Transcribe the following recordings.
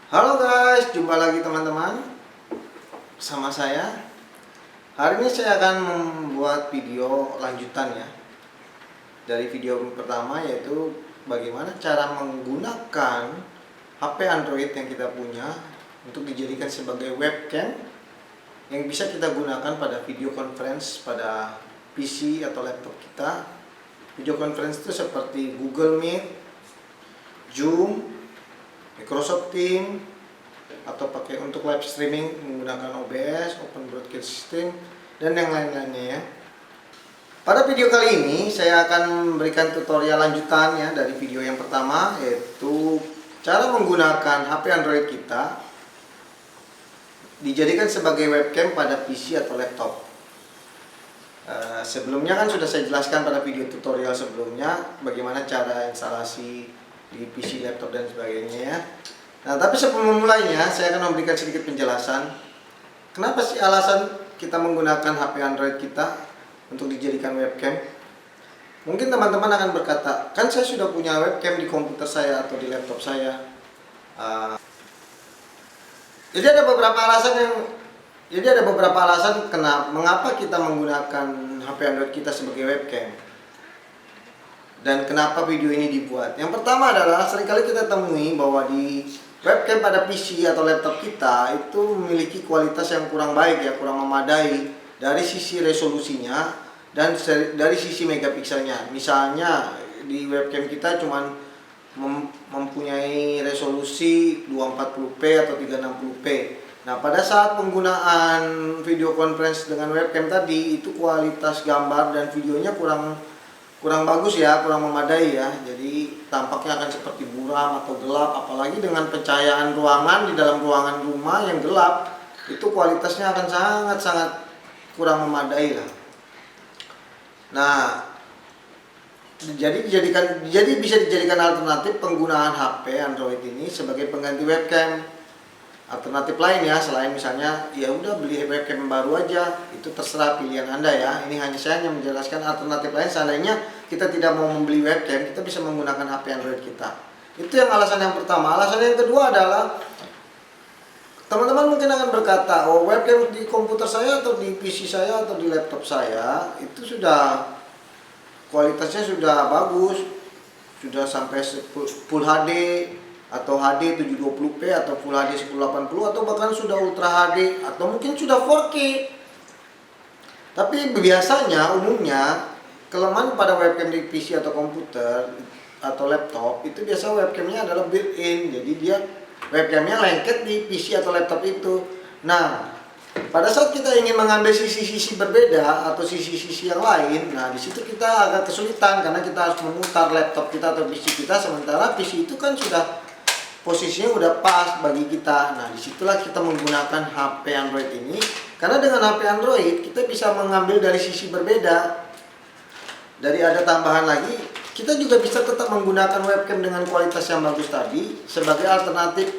Halo guys, jumpa lagi teman-teman bersama saya. Hari ini saya akan membuat video lanjutan ya dari video pertama, yaitu bagaimana cara menggunakan HP Android yang kita punya untuk dijadikan sebagai webcam yang bisa kita gunakan pada video conference pada PC atau laptop kita. Video conference itu seperti Google Meet, Zoom, Microsoft Teams, atau pakai untuk live streaming menggunakan OBS, Open Broadcast System, dan yang lain-lainnya ya. Pada video kali ini saya akan memberikan tutorial lanjutan ya dari video yang pertama, yaitu cara menggunakan HP Android kita dijadikan sebagai webcam pada PC atau laptop. Sebelumnya kan sudah saya jelaskan pada video tutorial sebelumnya bagaimana cara instalasi di PC, laptop, dan sebagainya ya. Nah, tapi sebelum memulainya saya akan memberikan sedikit penjelasan kenapa sih alasan kita menggunakan HP Android kita untuk dijadikan webcam. Mungkin teman-teman akan berkata, kan saya sudah punya webcam di komputer saya atau di laptop saya. Jadi ada beberapa alasan mengapa kita menggunakan HP Android kita sebagai webcam. Dan kenapa video ini dibuat? Yang pertama adalah seringkali kita temui bahwa di webcam pada PC atau laptop kita itu memiliki kualitas yang kurang baik ya, kurang memadai dari sisi resolusinya dan dari sisi megapikselnya. Misalnya di webcam kita cuman mempunyai resolusi 240p atau 360p. Nah, pada saat penggunaan video conference dengan webcam tadi, itu kualitas gambar dan videonya kurang bagus ya, kurang memadai ya. Jadi tampaknya akan seperti buram atau gelap, apalagi dengan pencahayaan ruangan di dalam ruangan rumah yang gelap, itu kualitasnya akan sangat kurang memadai lah. Nah, jadi bisa dijadikan alternatif penggunaan HP Android ini sebagai pengganti webcam. Alternatif lain ya, selain misalnya ya udah beli webcam baru aja, itu terserah pilihan Anda ya. Ini saya hanya menjelaskan alternatif lain seandainya kita tidak mau membeli webcam, kita bisa menggunakan HP Android kita. Itu yang alasan yang pertama. Alasan yang kedua adalah teman-teman mungkin akan berkata, oh webcam di komputer saya atau di PC saya atau di laptop saya itu sudah kualitasnya sudah bagus, sudah sampai Full HD atau HD 720p atau Full HD 1080 atau bahkan sudah Ultra HD atau mungkin sudah 4K. Tapi biasanya umumnya kelemahan pada webcam di PC atau komputer atau laptop itu biasa webcamnya adalah built-in, jadi dia webcamnya lengket di PC atau laptop itu. Nah, pada saat kita ingin mengambil sisi-sisi berbeda atau sisi-sisi yang lain, nah di situ kita agak kesulitan karena kita harus memutar laptop kita atau PC kita, sementara PC itu kan sudah posisinya udah pas bagi kita. Nah, disitulah kita menggunakan HP Android ini, karena dengan HP Android kita bisa mengambil dari sisi berbeda. Dari ada tambahan lagi, kita juga bisa tetap menggunakan webcam dengan kualitas yang bagus tadi sebagai alternatif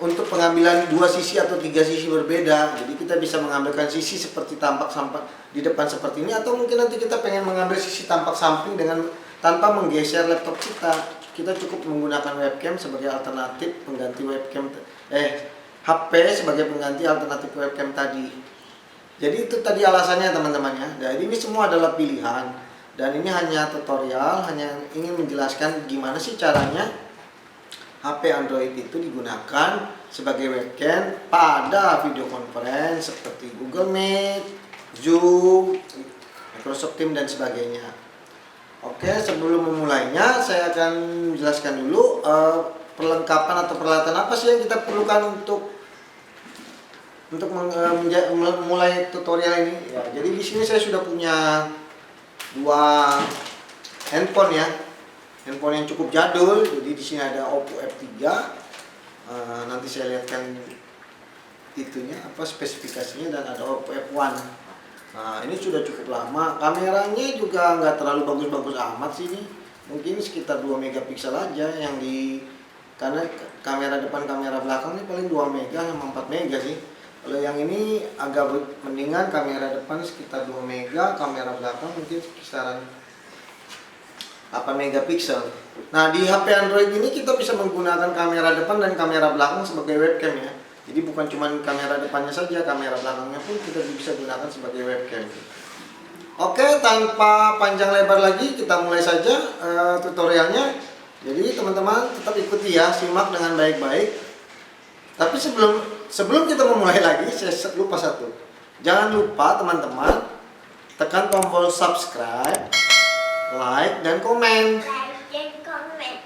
untuk pengambilan dua sisi atau tiga sisi berbeda. Jadi kita bisa mengambilkan sisi seperti tampak di depan seperti ini, atau mungkin nanti kita pengen mengambil sisi tampak samping dengan tanpa menggeser laptop kita. Kita cukup menggunakan webcam sebagai alternatif pengganti HP sebagai pengganti alternatif webcam tadi. Jadi itu tadi alasannya teman-teman ya. Jadi ini semua adalah pilihan dan ini hanya tutorial, hanya ingin menjelaskan gimana sih caranya HP Android itu digunakan sebagai webcam pada video conference seperti Google Meet, Zoom, Microsoft Teams, dan sebagainya. Oke, sebelum memulainya saya akan menjelaskan dulu perlengkapan atau peralatan apa sih yang kita perlukan untuk memulai tutorial ini. Ya, jadi di sini saya sudah punya dua handphone ya, handphone yang cukup jadul. Jadi di sini ada Oppo F3. Nanti saya lihatkan itunya apa spesifikasinya, dan ada Oppo F1. Nah, ini sudah cukup lama. Kameranya juga nggak terlalu bagus-bagus amat sih ini. Mungkin sekitar 2 megapiksel aja yang karena kamera depan kamera belakang ini paling 2 mega sama 4 mega sih. Kalau yang ini agak mendingan, kamera depan sekitar 2 mega, kamera belakang mungkin kisaran 8 megapiksel. Nah, di HP Android ini kita bisa menggunakan kamera depan dan kamera belakang sebagai webcam ya. Jadi bukan cuma kamera depannya saja, kamera belakangnya pun kita bisa gunakan sebagai webcam. Oke, tanpa panjang lebar lagi kita mulai saja tutorialnya. Jadi teman-teman tetap ikuti ya, simak dengan baik-baik. Tapi sebelum kita memulai lagi, saya lupa satu. Jangan lupa teman-teman tekan tombol subscribe, like dan komen.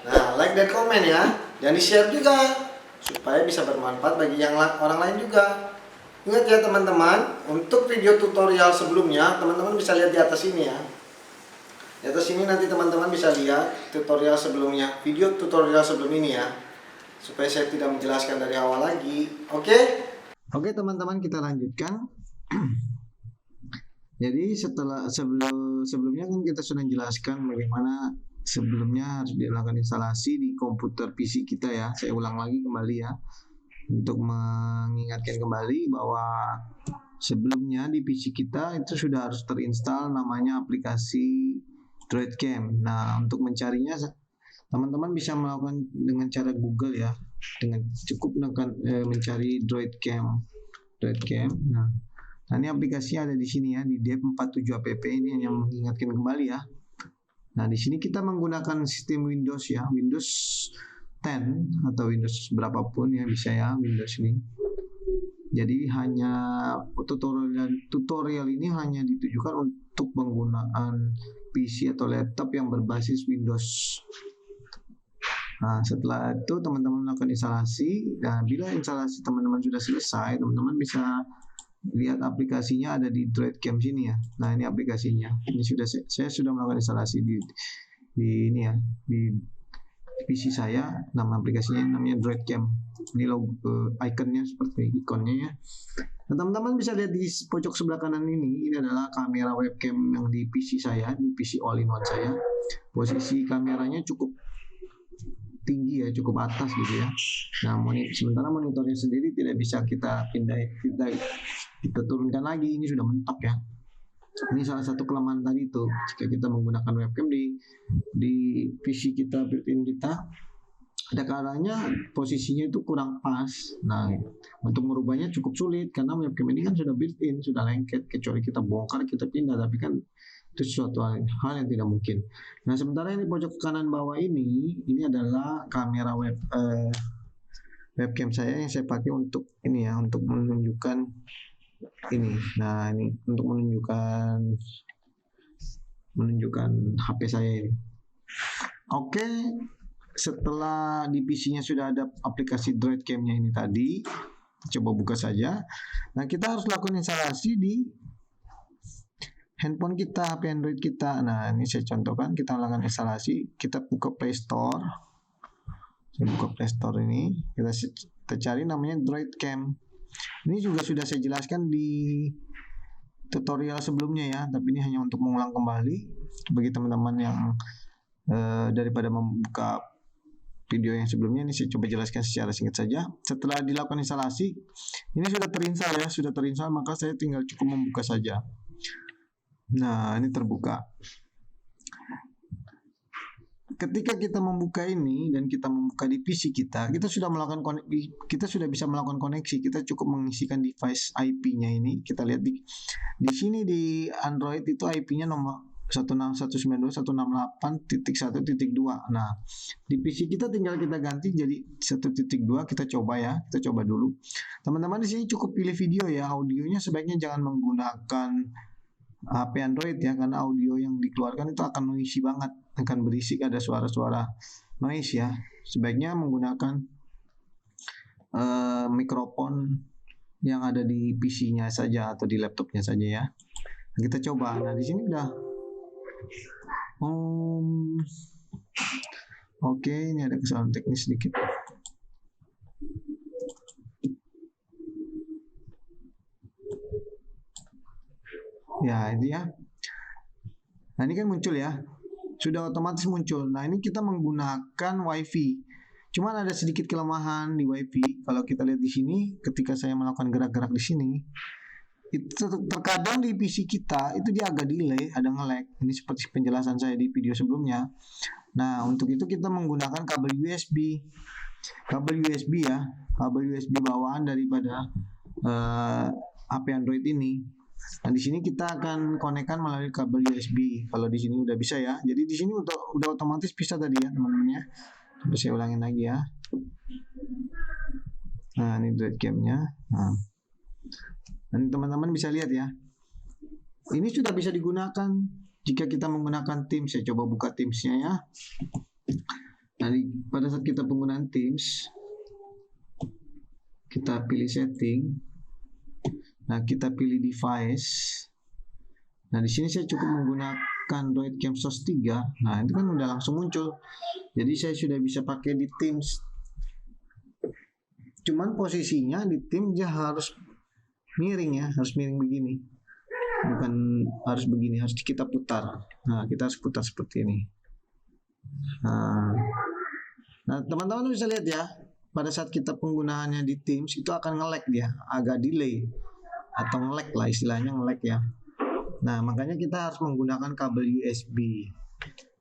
Nah, like dan komen ya. Dan di-share juga supaya bisa bermanfaat bagi orang lain juga. Ingat ya teman-teman, untuk video tutorial sebelumnya teman-teman bisa lihat di atas ini ya. Di atas ini nanti teman-teman bisa lihat tutorial sebelumnya, video tutorial sebelum ini ya. Supaya saya tidak menjelaskan dari awal lagi. Oke? Oke teman-teman, kita lanjutkan. Jadi sebelumnya kan kita sudah jelaskan bagaimana sebelumnya harus dilakukan instalasi di komputer PC kita ya. Saya ulang lagi kembali ya, untuk mengingatkan kembali bahwa sebelumnya di PC kita itu sudah harus terinstall namanya aplikasi DroidCam. Nah, untuk mencarinya teman-teman bisa melakukan dengan cara Google ya, dengan cukup mencari DroidCam. Nah, ini aplikasinya ada di sini ya, di dev47app. Ini hanya mengingatkan kembali ya. Nah, di sini kita menggunakan sistem Windows ya, Windows 10 atau Windows berapapun ya bisa ya, Windows ini. Jadi hanya tutorial ini hanya ditujukan untuk penggunaan PC atau laptop yang berbasis Windows. Nah, setelah itu teman-teman melakukan instalasi. Nah, bila instalasi teman-teman sudah selesai, teman-teman bisa lihat aplikasinya ada di DroidCam sini ya. Nah, ini aplikasinya. Ini saya sudah melakukan instalasi di ini ya, di PC saya. Nama aplikasinya namanya DroidCam. Ini logo ikonnya seperti ikonnya ya. Nah, teman-teman bisa lihat di pojok sebelah kanan ini adalah kamera webcam yang di PC saya, di PC all-in-one saya. Posisi kameranya cukup tinggi ya, cukup atas gitu ya. Nah, sementara monitornya sendiri tidak bisa kita kita turunkan lagi, ini sudah mentok ya. Ini salah satu kelemahan tadi itu, jika kita menggunakan webcam di PC kita, built-in kita, ada kalanya posisinya itu kurang pas. Nah, untuk merubahnya cukup sulit karena webcam ini kan sudah built-in, sudah lengket, kecuali kita bongkar, kita pindah, tapi kan itu suatu hal yang tidak mungkin. Nah, sementara ini pojok kanan bawah ini adalah kamera webcam saya yang saya pakai untuk ini ya, untuk menunjukkan ini. Nah, ini untuk menunjukkan HP saya ini. Oke, setelah di PC-nya sudah ada aplikasi DroidCam-nya ini tadi, coba buka saja. Nah, kita harus lakukan instalasi di handphone kita, HP Android kita. Nah, ini saya contohkan, kita lakukan instalasi, kita buka Play Store. Saya buka Play Store ini, kita cari namanya DroidCam. Ini juga sudah saya jelaskan di tutorial sebelumnya ya, tapi ini hanya untuk mengulang kembali bagi teman-teman yang daripada membuka video yang sebelumnya. Ini saya coba jelaskan secara singkat saja. Setelah dilakukan instalasi, ini sudah terinstall ya, maka saya tinggal cukup membuka saja. Nah, ini terbuka. Ketika kita membuka ini dan kita membuka di PC kita sudah bisa melakukan koneksi. Kita cukup mengisikan device IP-nya ini. Kita lihat di sini di Android itu IP-nya nomor 192.168.1.2. Nah, di PC kita tinggal kita ganti jadi 1.2. Kita coba ya, kita coba dulu. Teman-teman di sini cukup pilih video ya. Audionya sebaiknya jangan menggunakan HP Android ya, karena audio yang dikeluarkan itu akan noisy banget, akan berisik, ada suara-suara noise ya. Sebaiknya menggunakan mikrofon yang ada di PC-nya saja atau di laptopnya saja ya. Nah, kita coba. Nah, di sini udah oke, ini ada kesalahan teknis sedikit. Ya, ini ya. Nah, ini kan muncul ya. Sudah otomatis muncul. Nah, ini kita menggunakan WiFi. Cuman ada sedikit kelemahan di WiFi. Kalau kita lihat di sini, ketika saya melakukan gerak-gerak di sini, Itu terkadang di PC kita itu dia agak delay, ada nge-lag. Ini seperti penjelasan saya di video sebelumnya. Nah, untuk itu kita menggunakan kabel USB. Kabel USB ya, kabel USB bawaan daripada HP Android ini. Nah, di sini kita akan konekkan melalui kabel USB. Kalau di sini udah bisa ya. Jadi di sini udah otomatis bisa tadi ya, teman-teman ya. Coba saya ulangin lagi ya. Nah, ini Droid Cam-nya. Nah, dan teman-teman bisa lihat ya. Ini sudah bisa digunakan jika kita menggunakan Teams. Saya coba buka Teams-nya ya. Nah, pada saat kita penggunaan Teams, kita pilih setting. Nah, kita pilih device. Nah, di sini saya cukup menggunakan Droid Cam Source 3. Nah, itu kan udah langsung muncul. Jadi saya sudah bisa pakai di Teams. Cuman posisinya di Teams dia harus miring ya, harus miring begini. Bukan harus begini, harus kita putar. Nah, kita harus putar seperti ini. Nah, teman-teman bisa lihat ya, pada saat kita penggunaannya di Teams itu akan nge-lag dia, agak delay atau nge-lag lah istilahnya, nge-lag ya. Nah, makanya kita harus menggunakan kabel USB.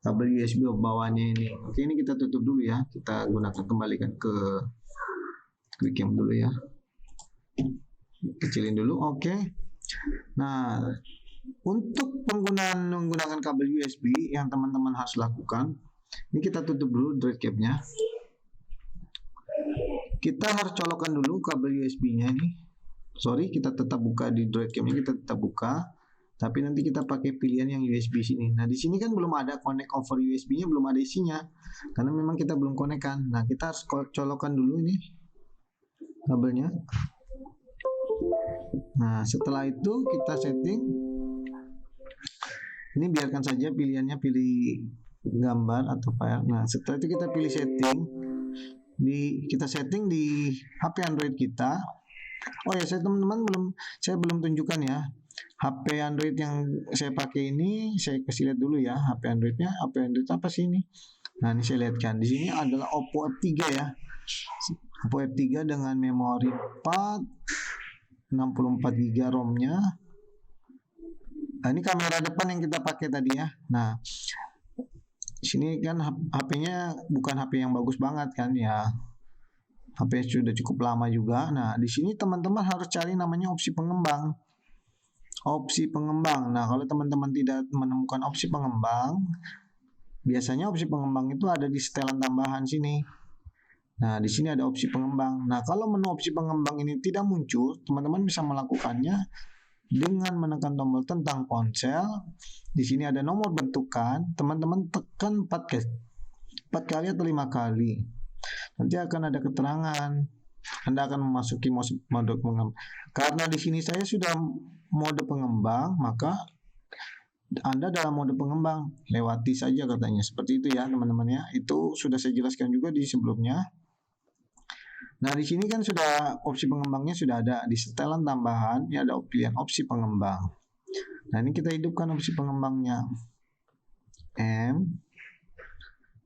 Kabel USB bawahnya ini. Oke, ini kita tutup dulu ya. Kita gunakan, kembalikan ke QuickCam dulu ya. Kecilin dulu, oke. Nah, untuk menggunakan kabel USB yang teman-teman harus lakukan, ini kita tutup dulu Droid Cam-nya. Kita harus colokkan dulu kabel USB-nya ini. Sorry, kita tetap buka di Droid Cam-nya, kita tetap buka. Tapi nanti kita pakai pilihan yang USB sini. Nah, di sini kan belum ada connect over USB-nya, belum ada isinya. Karena memang kita belum konekkan. Nah, kita harus colokkan dulu ini kabelnya. Nah, setelah itu kita setting. Ini biarkan saja pilihannya, pilih gambar atau file. Nah, setelah itu kita pilih setting. Kita setting di HP Android kita. Oh ya, saya belum tunjukkan ya. HP Android yang saya pakai ini, saya kasih lihat dulu ya HP Androidnya. HP Android apa sih ini? Nah, ini saya lihatkan. Di sini adalah Oppo F3 ya. Oppo F3 dengan memori 64 GB ROM-nya. Nah, ini kamera depan yang kita pakai tadi ya. Nah, sini kan HP-nya bukan HP yang bagus banget kan ya. HP sudah cukup lama juga. Nah, di sini teman-teman harus cari namanya opsi pengembang. Opsi pengembang. Nah, kalau teman-teman tidak menemukan opsi pengembang, biasanya opsi pengembang itu ada di setelan tambahan sini. Nah, di sini ada opsi pengembang. Nah, kalau menu opsi pengembang ini tidak muncul, teman-teman bisa melakukannya dengan menekan tombol tentang ponsel. Di sini ada nomor bentukan, teman-teman tekan 4 kali atau 5 kali. Nanti akan ada keterangan Anda akan memasuki mode pengembang. Karena di sini saya sudah mode pengembang, maka Anda dalam mode pengembang, lewati saja katanya. Seperti itu ya teman-teman ya. Itu sudah saya jelaskan juga di sebelumnya. Nah, di sini kan sudah opsi pengembangnya sudah ada di setelan tambahan, ya ada pilihan opsi pengembang. Nah, ini kita hidupkan opsi pengembangnya.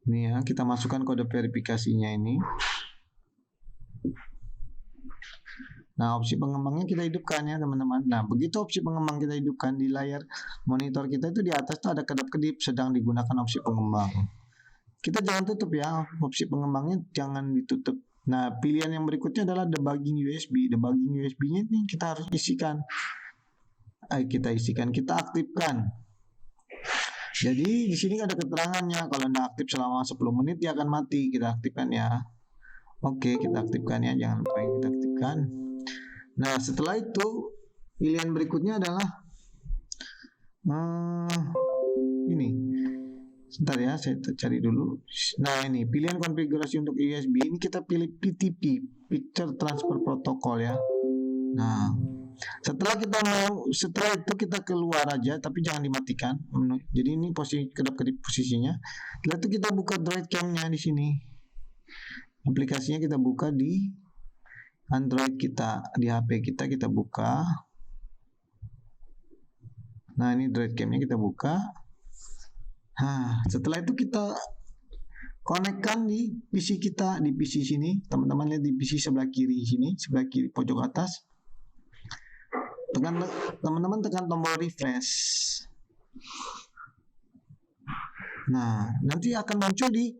Ini ya, kita masukkan kode verifikasinya ini. Nah, opsi pengembangnya kita hidupkan ya teman-teman. Nah, begitu opsi pengembang kita hidupkan, di layar monitor kita itu di atas tuh ada kedap-kedip sedang digunakan opsi pengembang. Kita jangan tutup ya, opsi pengembangnya jangan ditutup. Nah, pilihan yang berikutnya adalah debugging USB. Debugging USB-nya ini kita harus isikan. Kita aktifkan. Jadi di sini ada keterangannya, kalau Anda aktif selama 10 menit dia akan mati. Kita aktifkan ya. Oke, kita aktifkan ya, jangan lupa kita aktifkan. Nah, setelah itu pilihan berikutnya adalah ini. Sebentar ya, saya cari dulu. Nah, ini pilihan konfigurasi untuk USB ini kita pilih PTP, Picture Transfer Protocol ya. Nah, setelah itu kita keluar aja, tapi jangan dimatikan. Jadi ini posisi kedap-kedip posisinya. Setelah itu kita buka Droid Cam-nya di sini. Aplikasinya kita buka di Android kita, di HP kita buka. Nah, ini Droid Cam-nya kita buka. Nah, setelah itu kita konekkan di PC kita, di PC sini. Teman-teman lihat di PC sebelah kiri sini, sebelah kiri pojok atas. teman-teman tekan tombol refresh. Nah, nanti akan muncul di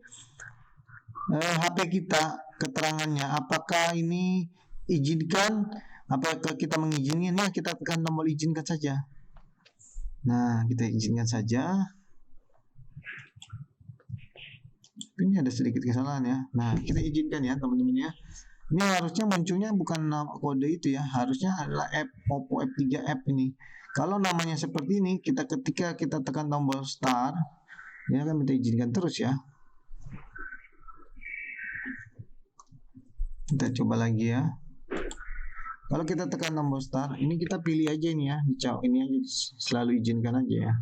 HP kita keterangannya, apakah ini izinkan, apakah kita mengizinkannya. Kita tekan tombol izinkan saja. Nah, kita izinkan saja. Ini ada sedikit kesalahan ya. Nah, kita izinkan ya teman-teman ya. Ini harusnya munculnya bukan kode itu ya, harusnya adalah app Oppo F3 app ini. Kalau namanya seperti ini, ketika kita tekan tombol start, ini akan minta izinkan terus ya. Kita coba lagi ya. Kalau kita tekan tombol start, ini kita pilih aja ini ya, ini aja selalu izinkan aja ya.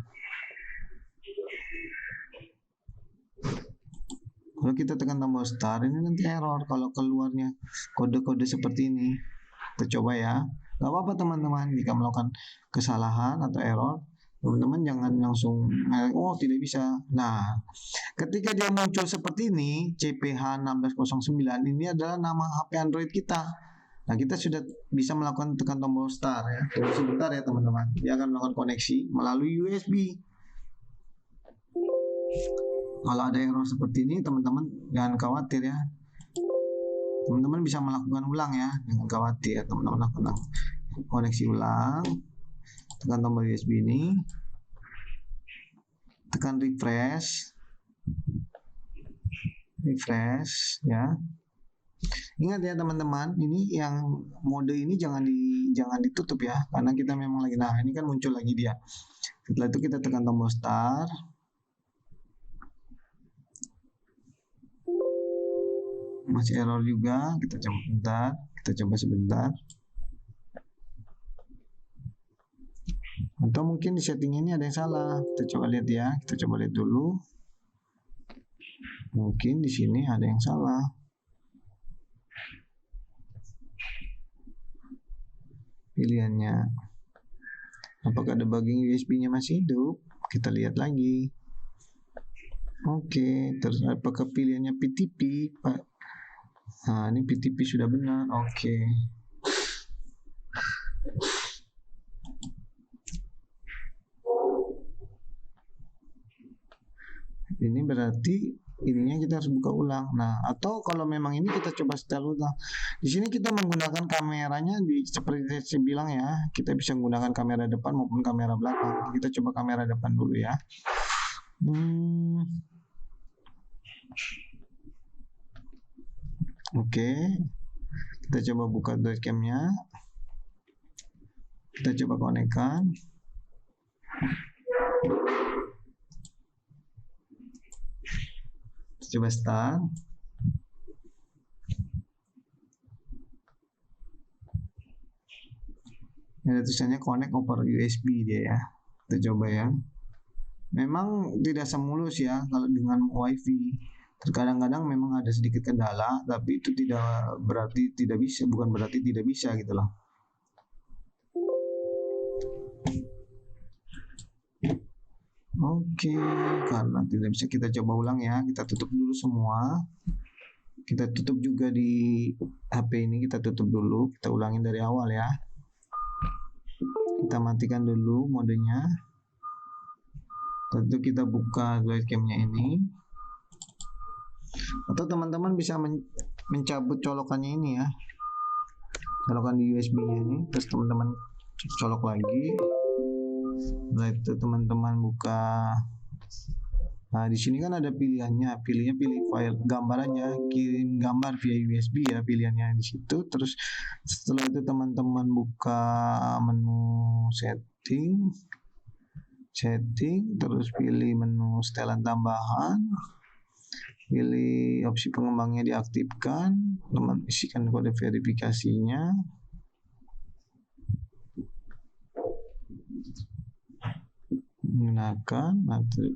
Kalau kita tekan tombol start, ini nanti error kalau keluarnya kode-kode seperti ini. Kita coba ya. Gak apa-apa teman-teman, jika melakukan kesalahan atau error, teman-teman jangan langsung oh tidak bisa. Nah, ketika dia muncul seperti ini, CPH1609, ini adalah nama HP Android kita. Nah, kita sudah bisa melakukan tekan tombol start ya. Tunggu sebentar ya teman-teman. Dia akan melakukan koneksi melalui USB. Kalau ada error seperti ini, teman-teman jangan khawatir ya. Teman-teman bisa melakukan ulang ya, jangan khawatir. Teman-teman lakukan koneksi ulang, tekan tombol USB ini, tekan refresh ya. Ingat ya teman-teman, ini yang mode ini jangan ditutup ya, karena kita memang lagi. Nah, ini kan muncul lagi dia. Setelah itu kita tekan tombol start. Masih error juga, kita coba sebentar. Atau mungkin di setting ini ada yang salah. Kita coba lihat ya, kita coba lihat dulu. Mungkin di sini ada yang salah. Pilihannya. Apakah debugging USB-nya masih hidup? Kita lihat lagi. Oke, terus apakah pilihannya PTP, Pak? Nah, ini PTP sudah benar. Oke. Ini berarti ininya kita harus buka ulang. Nah, atau kalau memang ini kita coba setel ulang. Di sini kita menggunakan kameranya seperti saya bilang ya, kita bisa menggunakan kamera depan maupun kamera belakang. Kita coba kamera depan dulu ya. Oke. Kita coba buka webcam-nya. Kita coba konekkan. Coba start. Ada tulisannya connect over USB dia ya. Kita coba ya. Memang tidak semulus ya kalau dengan WiFi. Terkadang-kadang memang ada sedikit kendala, tapi itu tidak berarti tidak bisa, bukan berarti tidak bisa gitu loh. Oke, karena tidak bisa kita coba ulang ya. Kita tutup dulu semua. Kita tutup juga di HP ini, kita tutup dulu. Kita ulangin dari awal ya. Kita matikan dulu modenya. Tentu kita buka webcamnya ini. Atau teman-teman bisa mencabut colokannya ini ya. Colokan di USB-nya ini. Terus teman-teman colok lagi. Setelah itu teman-teman buka. Nah, di sini kan ada pilihannya. Pilih file gambar aja, kirim gambar via USB ya, pilihannya di situ. Terus setelah itu teman-teman buka menu setting, terus pilih menu setelan tambahan. Pilih opsi pengembangnya diaktifkan, teman isikan kode verifikasinya. Menggunakan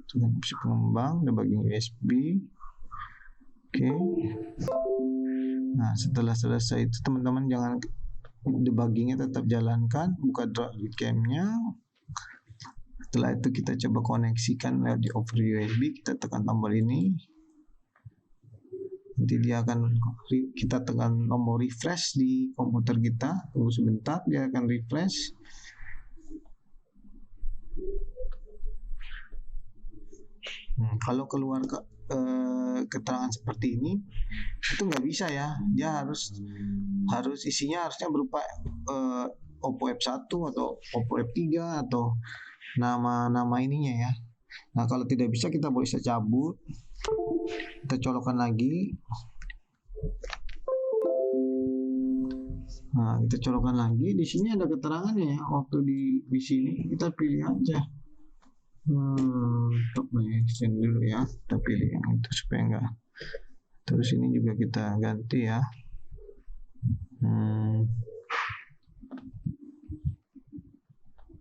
dengan opsi pengembang debugging USB. Oke. Nah, setelah selesai itu teman-teman jangan debuggingnya tetap jalankan, buka webcam-nya. Setelah itu kita coba koneksikan lewat di over USB, kita tekan tombol ini. Nanti dia akan kita tekan tombol refresh di komputer kita. Tunggu sebentar, dia akan refresh. Kalau keluar keterangan seperti ini itu nggak bisa ya, dia harus harus isinya harusnya berupa Oppo F1 atau Oppo F3 atau nama-nama ininya ya. Nah kalau tidak bisa kita bisa cabut, kita colokkan lagi. Nah kita colokkan lagi, di sini ada keterangannya ya, waktu di sini kita pilih aja. Top nation dulu ya, kita pilih yang itu supaya enggak. Terus ini juga kita ganti ya.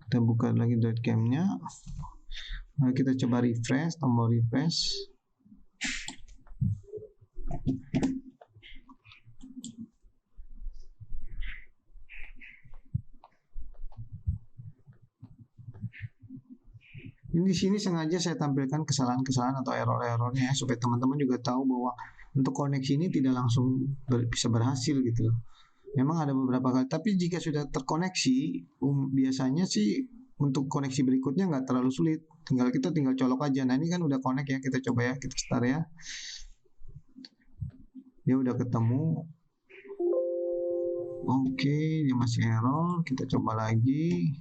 Kita buka lagi .cam-nya. Nah, kita coba refresh, tombol refresh. Ini di sini sengaja saya tampilkan kesalahan-kesalahan atau error-errornya ya, supaya teman-teman juga tahu bahwa untuk koneksi ini tidak langsung bisa berhasil gitu. Memang ada beberapa kali, tapi jika sudah terkoneksi, biasanya sih untuk koneksi berikutnya nggak terlalu sulit. Kita tinggal colok aja. Nah ini kan udah connect ya, kita coba ya, kita start ya. Dia udah ketemu. Oke, dia masih error. Kita coba lagi.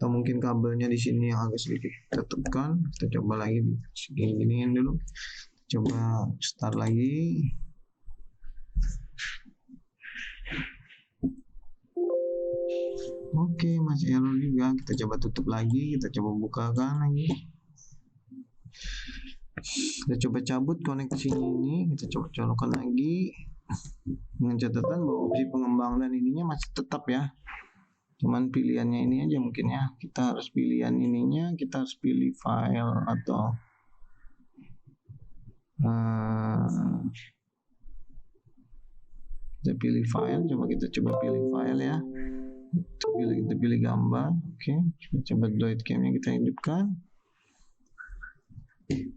Atau mungkin kabelnya di sini yang agak sedikit tertekan. Kita coba lagi gini-giniin dulu. Coba start lagi. Oke, masih error juga. Kita coba tutup lagi, kita coba bukakan lagi. Kita coba cabut koneksinya ini, kita coba colokkan lagi. Dengan catatan bahwa opsi pengembang dan ininya masih tetap ya. Cuman pilihannya ini aja mungkin ya. Kita harus pilihan ininya, kita harus pilih file atau kita pilih file. Kita coba pilih file ya. Kita pilih gambar. Oke, kita coba .cam-nya kita hidupkan.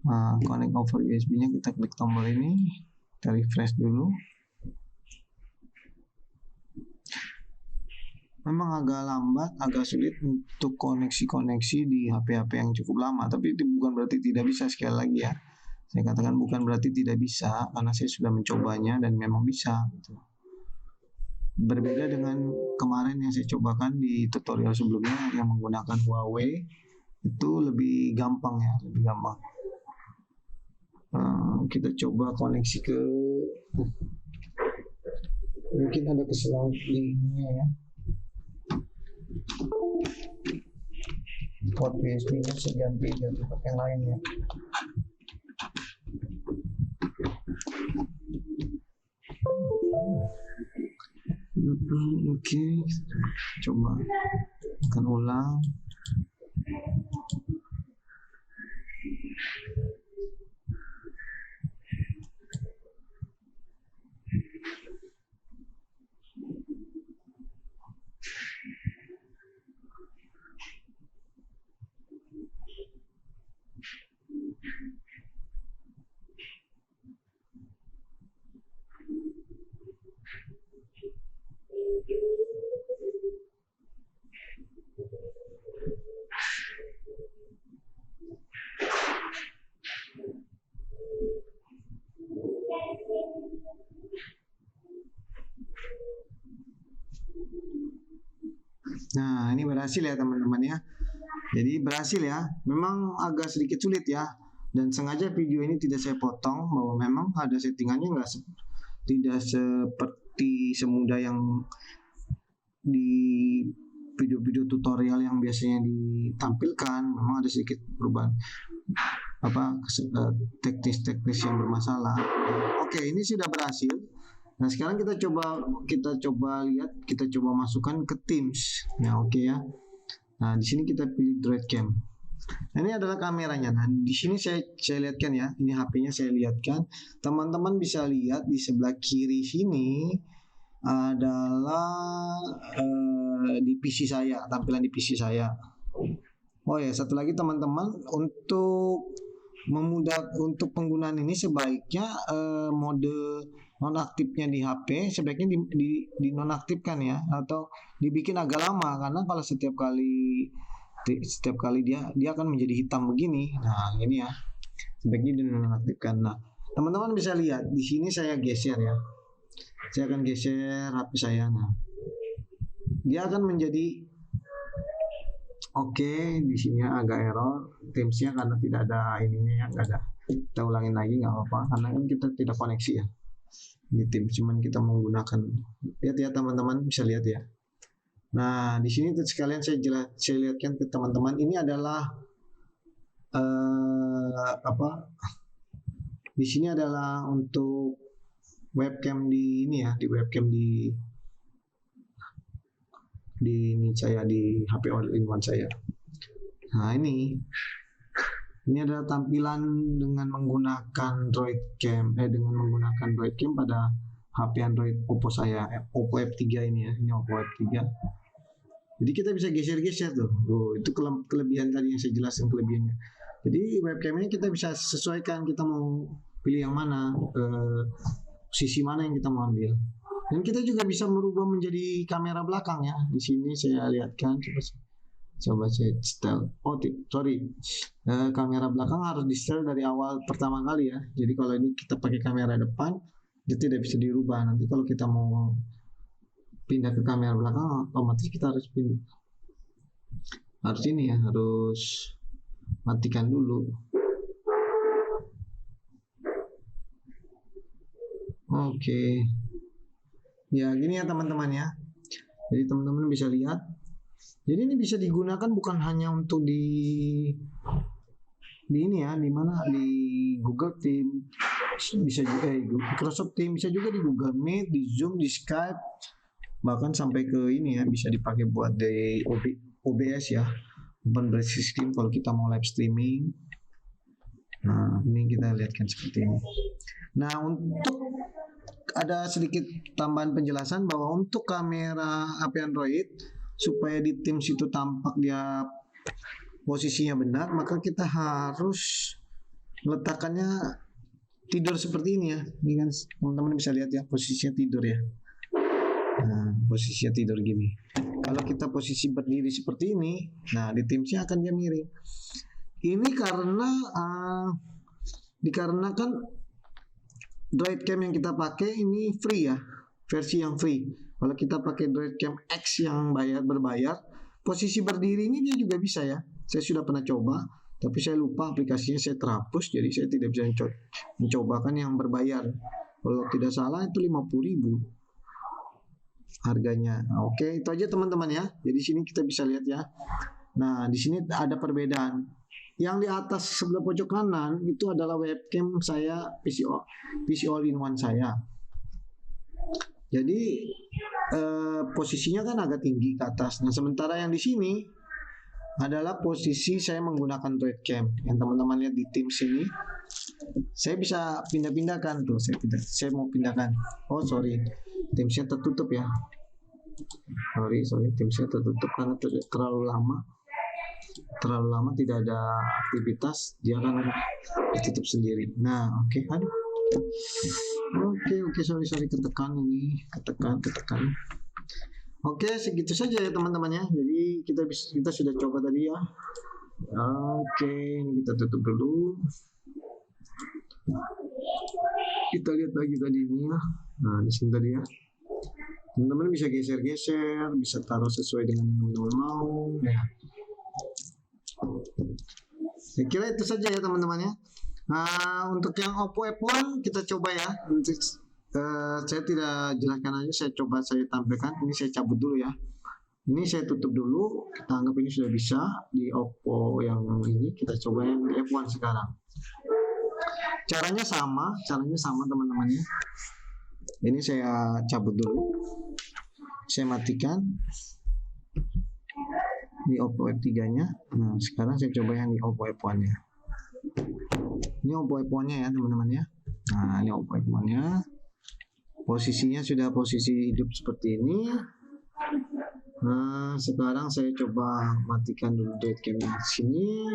Nah, connect over USB-nya kita klik tombol ini. Kita refresh dulu. Memang agak lambat, agak sulit untuk koneksi-koneksi di HP-HP yang cukup lama. Tapi itu bukan berarti tidak bisa, sekali lagi ya. Saya katakan bukan berarti tidak bisa, karena saya sudah mencobanya dan memang bisa. Gitu. Berbeda dengan kemarin yang saya cobakan di tutorial sebelumnya yang menggunakan Huawei, itu lebih gampang ya, lebih gampang. Kita coba koneksi ke, mungkin ada kesalahan linknya ya. Port USB-nya saya ganti ke tempat yang lain ya. Oke, coba akan ulang. Nah, ini berhasil ya teman-teman ya. Jadi berhasil ya. Memang agak sedikit sulit ya. Dan sengaja video ini tidak saya potong, bahwa memang ada settingannya tidak seperti semudah yang di video-video tutorial yang biasanya ditampilkan. Memang ada sedikit perubahan teknis-teknis yang bermasalah. Oke, ini sudah berhasil. Nah sekarang kita coba lihat, kita coba masukkan ke Teams. Nah oke ya. Nah di sini kita pilih DroidCam. Nah, ini adalah kameranya. Nah di sini saya lihatkan ya. Ini HP-nya saya lihatkan. Teman-teman bisa lihat di sebelah kiri sini adalah di PC saya, tampilan di PC saya. Oh ya, satu lagi teman-teman, untuk untuk penggunaan ini sebaiknya mode nonaktifnya di HP sebaiknya di nonaktifkan ya, atau dibikin agak lama, karena kalau setiap kali setiap kali dia akan menjadi hitam begini. Nah, ini ya. Sebaiknya dinonaktifkan. Nah, teman-teman bisa lihat di sini saya geser ya. Saya akan geser HP saya. Nah, dia akan menjadi oke. Di sini agak error Teams-nya karena tidak ada ininya ya, nggak ada. Kita ulangin lagi nggak apa-apa karena kan kita tidak koneksi ya di Teams, cuman kita menggunakan. Lihat ya teman-teman, bisa lihat ya. Nah, di sini sekalian saya lihatkan ke teman-teman, ini adalah di sini adalah untuk webcam di ini ya, di webcam di ini saya di HP all-in-one saya. Nah, ini adalah tampilan dengan menggunakan Droid Cam pada HP Android Oppo saya, Oppo F3 ini ya. Ini Oppo F3. Jadi kita bisa geser-geser tuh. Itu kelebihan tadi yang saya jelaskan kelebihannya. Jadi webcamnya kita bisa sesuaikan, kita mau pilih yang mana, posisi mana yang kita mau ambil. Dan kita juga bisa merubah menjadi kamera belakang ya. Di sini saya lihatkan, coba saya setel. Kamera belakang harus di setel dari awal pertama kali ya. Jadi kalau ini kita pakai kamera depan, dia tidak bisa dirubah. Nanti kalau kita mau pindah ke kamera belakang, otomatis kita harus pilih. Harus matikan dulu. Oke. Ya, gini ya teman-teman ya. Jadi teman-teman bisa lihat. Jadi ini bisa digunakan bukan hanya untuk di ini ya, di mana di Google Teams, bisa juga Microsoft Teams, bisa juga di Google Meet, di Zoom, di Skype, bahkan sampai ke ini ya, bisa dipakai buat di OBS ya, Open Braille System kalau kita mau live streaming. Nah, ini kita lihatkan seperti ini. Nah, untuk ada sedikit tambahan penjelasan bahwa untuk kamera HP Android supaya di Teams itu tampak dia posisinya benar, maka kita harus meletakkannya tidur seperti ini ya. Ini kan teman-teman bisa lihat ya, posisinya tidur ya. Nah, posisinya tidur gini. Kalau kita posisi berdiri seperti ini, nah di Teams-nya akan dia miring. Ini karena dikarenakan Droid Cam yang kita pakai ini free ya, versi yang free. Kalau kita pakai Droid Cam X yang berbayar, posisi berdiri ini dia juga bisa ya. Saya sudah pernah coba, tapi saya lupa aplikasinya, saya terhapus, jadi saya tidak bisa mencobakan yang berbayar. Kalau tidak salah itu 50.000 harganya. Oke, itu aja teman-teman ya. Jadi sini kita bisa lihat ya. Nah, di sini ada perbedaan. Yang di atas sebelah pojok kanan itu adalah webcam saya, PC all-in-one saya. Jadi posisinya kan agak tinggi ke atas. Nah, sementara yang di sini adalah posisi saya menggunakan Droid Cam. Yang teman-teman lihat di Teams ini, saya bisa pindah-pindahkan tuh. Saya mau pindahkan. Oh sorry, Teams-nya tertutup ya. Sorry, Teams-nya tertutup karena terlalu lama tidak ada aktivitas, dia akan tertutup sendiri. Nah, oke. Sorry ketekan. Oke, segitu saja ya teman-teman ya. Jadi kita sudah coba tadi ya. Oke, ini kita tutup dulu. Kita lihat lagi tadi ini ya. Nah, di sini tadi ya. Teman-teman bisa geser-geser, bisa taruh sesuai dengan yang teman-teman mau. Ya. Saya kira itu saja ya teman-teman ya. Nah, untuk yang Oppo F1 kita coba ya. Saya tidak jelaskan aja, saya tampilkan. Ini saya cabut dulu ya. Ini saya tutup dulu. Kita anggap ini sudah bisa di Oppo yang ini. Kita coba yang di F1 sekarang. Caranya sama teman-teman ya. Ini saya cabut dulu. Saya matikan di Oppo F3-nya. Nah, sekarang saya coba yang di Oppo F1-nya. Ini Oppo F1-nya ya teman-teman ya. Nah, ini Oppo F1-nya. Posisinya sudah posisi hidup seperti ini. Nah, sekarang saya coba matikan dulu Droid Cam di sini.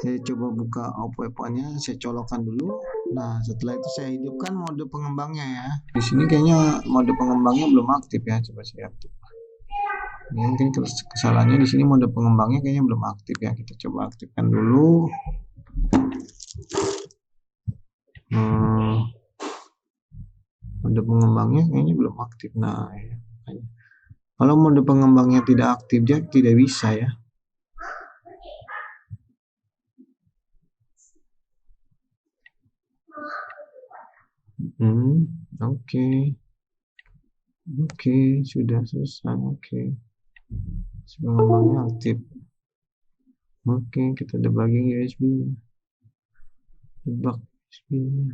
Saya coba buka Oppo F1-nya, saya colokkan dulu. Nah, setelah itu saya hidupkan mode pengembangnya ya. Di sini kayaknya mode pengembangnya belum aktif ya. Coba saya aktif. Ini mungkin kesalahannya di sini mode pengembangnya kayaknya belum aktif ya. Kita coba aktifkan dulu. Mode pengembangnya kayaknya belum aktif. Nah, ya. Kalau mode pengembangnya tidak aktif, dia tidak bisa ya. Oke. Oke, sudah selesai. Oke. Pengembangnya aktif. Oke, kita debugging USB-nya. Debug USB-nya.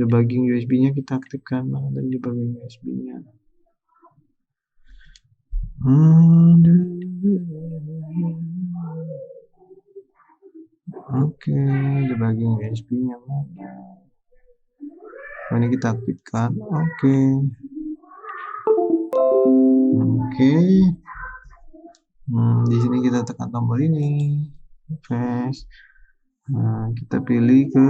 Debugging USB-nya kita aktifkan. Dan debugging USB-nya. Oke, debugging USB-nya mana? Ini kita aktifkan. Oke. Di sini kita tekan tombol ini. Press. Nah, kita pilih ke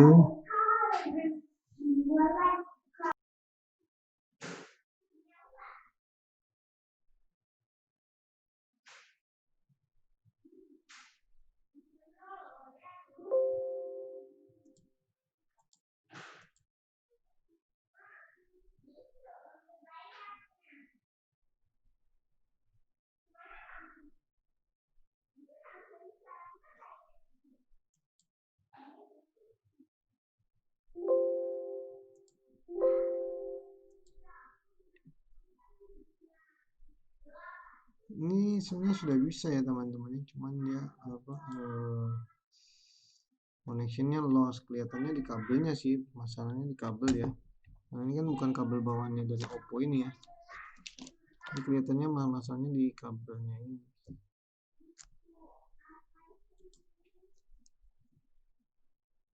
ini sebenarnya sudah bisa ya teman-teman, cuman dia connectionnya lost, kelihatannya di kabelnya sih, masalahnya di kabel ya. Nah, ini kan bukan kabel bawaannya dari Oppo ini ya, ini kelihatannya masalahnya di kabelnya ini.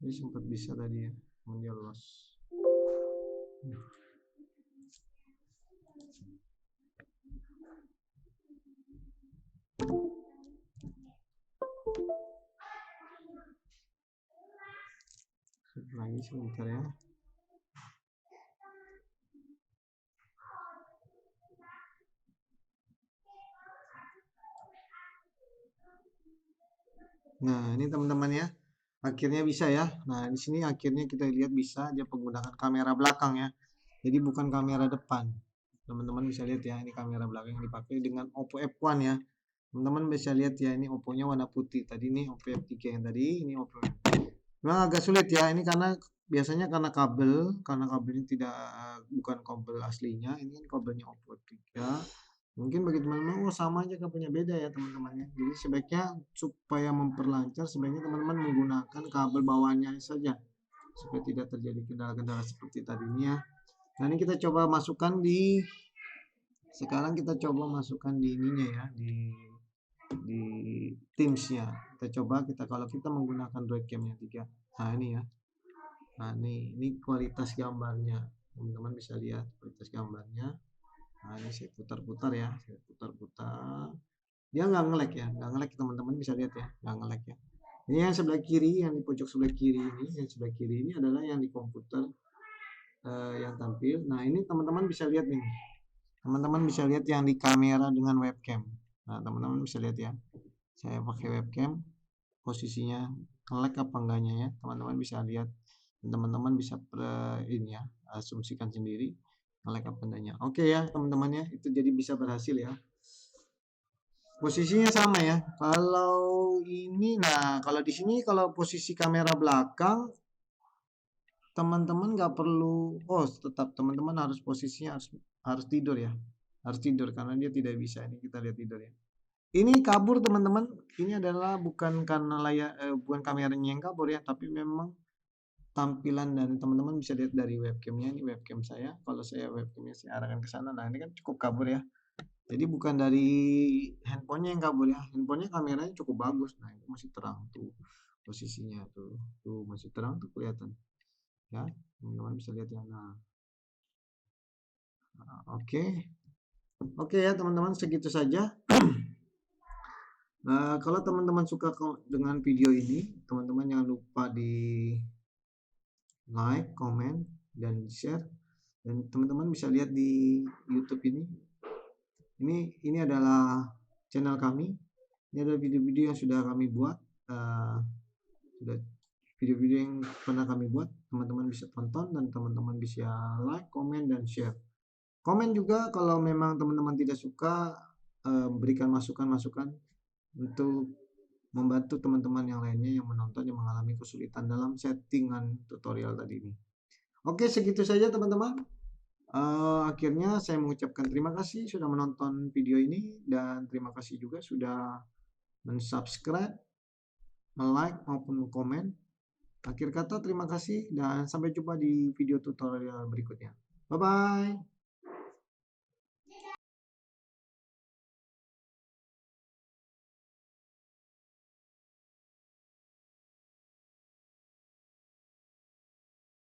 Ini sempat bisa tadi ya, dia lost. Lagi sebentar ya. Nah, ini teman-teman ya, akhirnya bisa ya. Nah, di sini akhirnya kita lihat bisa dia menggunakan kamera belakang ya. Jadi bukan kamera depan. Teman-teman bisa lihat ya, ini kamera belakang yang dipakai dengan Oppo F1 ya. Teman-teman bisa lihat ya, ini Oppo-nya warna putih. Tadi ini Oppo F3 yang tadi, ini Oppo. Memang agak sulit ya, ini karena biasanya karena kabelnya tidak bukan kabel aslinya. Ini kan kabelnya Oppo F3. Mungkin bagi teman-teman, oh sama aja kabelnya, beda ya teman-teman ya. Jadi sebaiknya supaya memperlancar, sebaiknya teman-teman menggunakan kabel bawaannya saja supaya tidak terjadi kendala-kendala seperti tadi ini ya. Nah, ini kita coba masukkan di, sekarang kita coba masukkan di ininya ya, di Teams-nya. Kita coba, kalau kita menggunakan Droid Cam-nya 3. Nah, ini ya. Nah, ini kualitas gambarnya. Teman-teman bisa lihat kualitas gambarnya. Nah, ini saya putar-putar ya, saya putar-putar. Dia nggak nge-lag ya, nggak nge-lag, teman-teman bisa lihat ya, nggak nge-lag ya. Ini yang sebelah kiri, yang di pojok sebelah kiri ini, yang sebelah kiri ini adalah yang di komputer yang tampil. Nah, ini teman-teman bisa lihat nih. Teman-teman bisa lihat yang di kamera dengan webcam. Nah, teman-teman bisa lihat ya. Saya pakai webcam, posisinya nge-lag apa enggaknya ya. Teman-teman bisa lihat. Teman-teman bisa ini ya, asumsikan sendiri nge-lag apa enggaknya. Oke ya, teman-teman ya. Itu jadi bisa berhasil ya. Posisinya sama ya. Kalau ini, nah kalau di sini kalau posisi kamera belakang, teman-teman nggak perlu, oh tetap teman-teman harus posisinya harus tidur ya, harus tidur karena dia tidak bisa. Ini kita lihat tidur ya. Ini kabur teman-teman. Ini adalah bukan karena bukan kameranya yang kabur ya, tapi memang tampilan, dan teman-teman bisa lihat dari webcamnya. Ini webcam saya. Kalau saya webcamnya saya arahkan ke sana, nah ini kan cukup kabur ya. Jadi bukan dari handphonenya yang kabur ya. Handphonenya kameranya cukup bagus. Nah itu masih terang tuh posisinya tuh masih terang tuh kelihatan. Ya, teman-teman bisa lihat ya. Nah, oke ya teman-teman, segitu saja Kalau teman-teman suka dengan video ini, teman-teman jangan lupa di like, komen, dan share. Dan teman-teman bisa lihat di YouTube ini. Ini adalah channel kami. Ini adalah video-video yang sudah kami buat. Sudah video-video yang pernah kami buat. Teman-teman bisa tonton dan teman-teman bisa like, komen, dan share. Komen juga kalau memang teman-teman tidak suka, berikan masukan-masukan untuk membantu teman-teman yang lainnya yang menonton yang mengalami kesulitan dalam settingan tutorial tadi ini. Oke, segitu saja teman-teman. Akhirnya saya mengucapkan terima kasih sudah menonton video ini dan terima kasih juga sudah mensubscribe, like maupun komen. Akhir kata terima kasih dan sampai jumpa di video tutorial berikutnya. Bye bye.